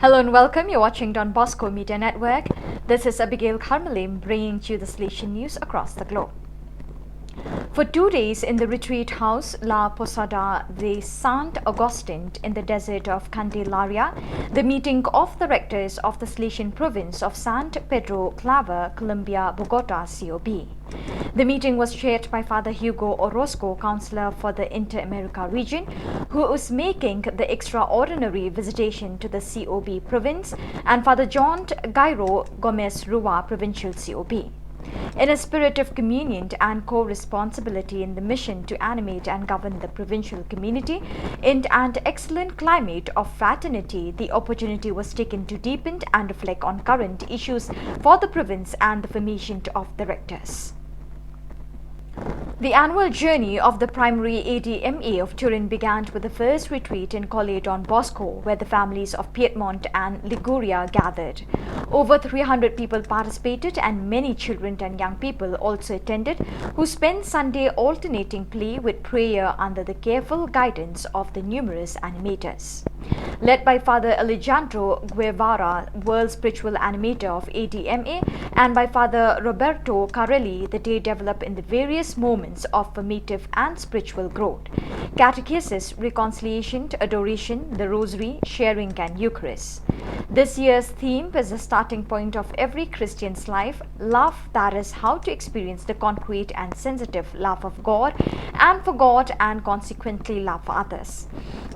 Hello and welcome. You're watching Don Bosco Media Network. This is Abigail Karmalim bringing to you the Salesian news across the globe. For 2 days in the retreat house La Posada de Sant Agustin in the desert of Candelaria, the meeting of the rectors of the Salesian province of San Pedro Claver, Colombia, Bogota, COB. The meeting was chaired by Father Hugo Orozco, Councillor for the Inter-America region, who is making the extraordinary visitation to the COB province, and Father John Gairo Gomez Rua, Provincial COB. In a spirit of communion and co-responsibility in the mission to animate and govern the provincial community in an excellent climate of fraternity, the opportunity was taken to deepen and reflect on current issues for the province and the formation of the rectors. The annual journey of the primary ADMA of Turin began with the first retreat in Colle Don Bosco, where the families of Piedmont and Liguria gathered. Over 300 people participated and many children and young people also attended, who spent Sunday alternating play with prayer under the careful guidance of the numerous animators. Led by Father Alejandro Guevara, world spiritual animator of ADMA, and by Father Roberto Carelli, the day developed in the various moments of formative and spiritual growth: catechesis, reconciliation, adoration, the rosary, sharing, and Eucharist. This year's theme is the starting point of every Christian's life: love, that is, how to experience the concrete and sensitive love of God and for God, and consequently love for others.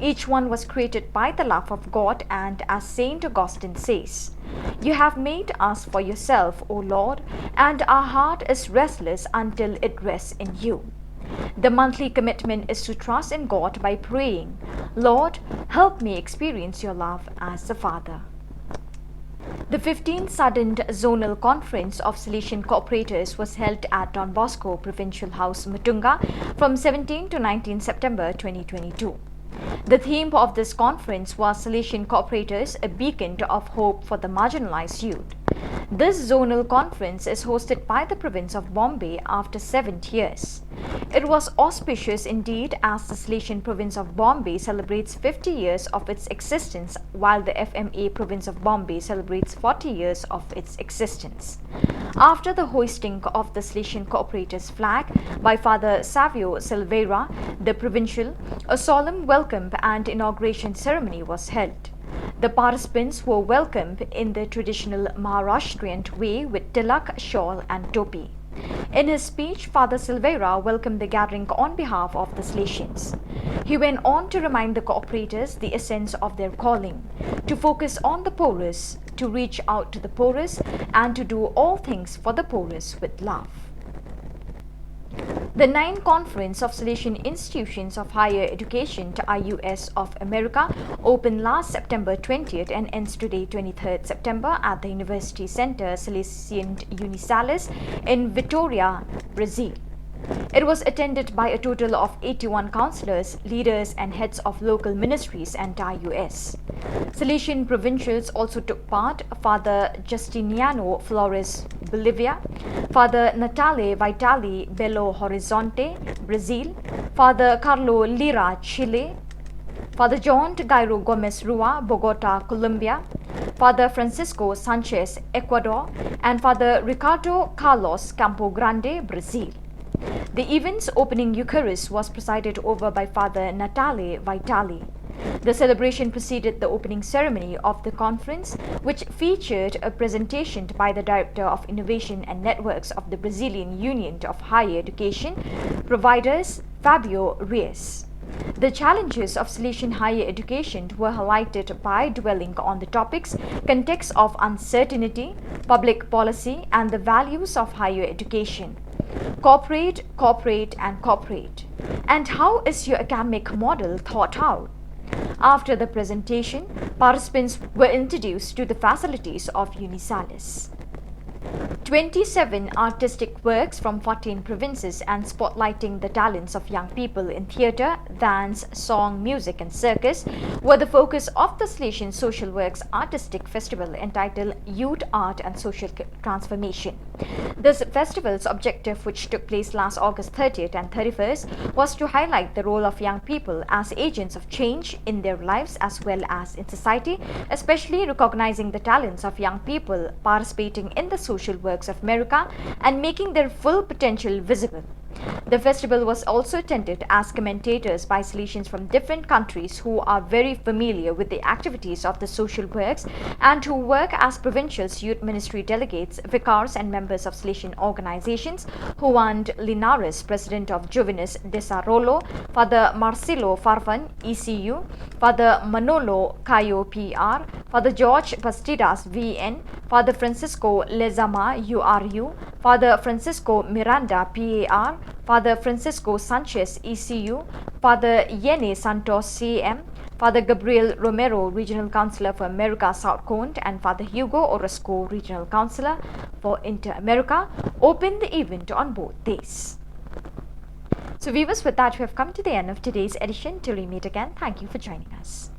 Each one was created by the love of God, and as Saint Augustine says, "You have made us for yourself, O Lord, and our heart is restless until it rests in you." The monthly commitment is to trust in God by praying, "Lord, help me experience your love as the Father." The 15th Sudden Zonal Conference of Salesian Cooperators was held at Don Bosco Provincial House, Mutunga from 17 to 19 September 2022. The theme of this conference was Salesian Cooperators, a beacon of hope for the marginalized youth. This zonal conference is hosted by the province of Bombay after 7 years. It was auspicious indeed, as the Salesian province of Bombay celebrates 50 years of its existence, while the FMA province of Bombay celebrates 40 years of its existence. After the hoisting of the Salesian Cooperators flag by Father Savio Silveira, the provincial, a solemn welcome and inauguration ceremony was held. The participants were welcomed in the traditional Maharashtrian way with tilak, shawl, and topi. In his speech, Father Silveira welcomed the gathering on behalf of the Salesians. He went on to remind the cooperators the essence of their calling: to focus on the poorest, to reach out to the poorest, and to do all things for the poorest with love. The 9th Conference of Salesian Institutions of Higher Education to IUS of America opened last September 20th and ends today 23rd September at the University Center Salesian Unisalis in Vitória, Brazil. It was attended by a total of 81 counselors, leaders, and heads of local ministries and IUS. Salesian provincials also took part: Father Justiniano Flores, Bolivia; Father Natale Vitali, Belo Horizonte, Brazil; Father Carlo Lira, Chile; Father John Gairo Gomez Rua, Bogota, Colombia; Father Francisco Sanchez, Ecuador; and Father Ricardo Carlos Campo Grande, Brazil. The event's opening Eucharist was presided over by Father Natale Vitali. The celebration preceded the opening ceremony of the conference, which featured a presentation by the Director of Innovation and Networks of the Brazilian Union of Higher Education Providers, Fabio Reis. The challenges of Salesian higher education were highlighted by dwelling on the topics: context of uncertainty, public policy, and the values of higher education. Cooperate, cooperate, and cooperate. And how is your academic model thought out? After the presentation, participants were introduced to the facilities of Unisalis. 27 artistic works from 14 provinces and spotlighting the talents of young people in theatre, dance, song, music and circus were the focus of the Salesian Social Works Artistic Festival entitled Youth, Art and Social Transformation. This festival's objective, which took place last August 30th and 31st, was to highlight the role of young people as agents of change in their lives as well as in society, especially recognizing the talents of young people participating in the social works of America and making their full potential visible. The festival was also attended as commentators by Salesians from different countries who are very familiar with the activities of the social works and who work as provincials, youth ministry delegates, vicars and members of Salesian organizations. Juan Linares, president of Juvenis Desarrollo, Father Marcelo Farfan, ECU, Father Manolo Cayo PR, Father George Bastidas VN, Father Francisco Lezama URU, Father Francisco Miranda PAR, Father Francisco Sanchez ECU, Father Yene Santos CM, Father Gabriel Romero, Regional Councillor for America South Cone, and Father Hugo Orozco, Regional Councillor for Inter-America, opened the event on both days. So viewers, with that we have come to the end of today's edition. Till we meet again, thank you for joining us.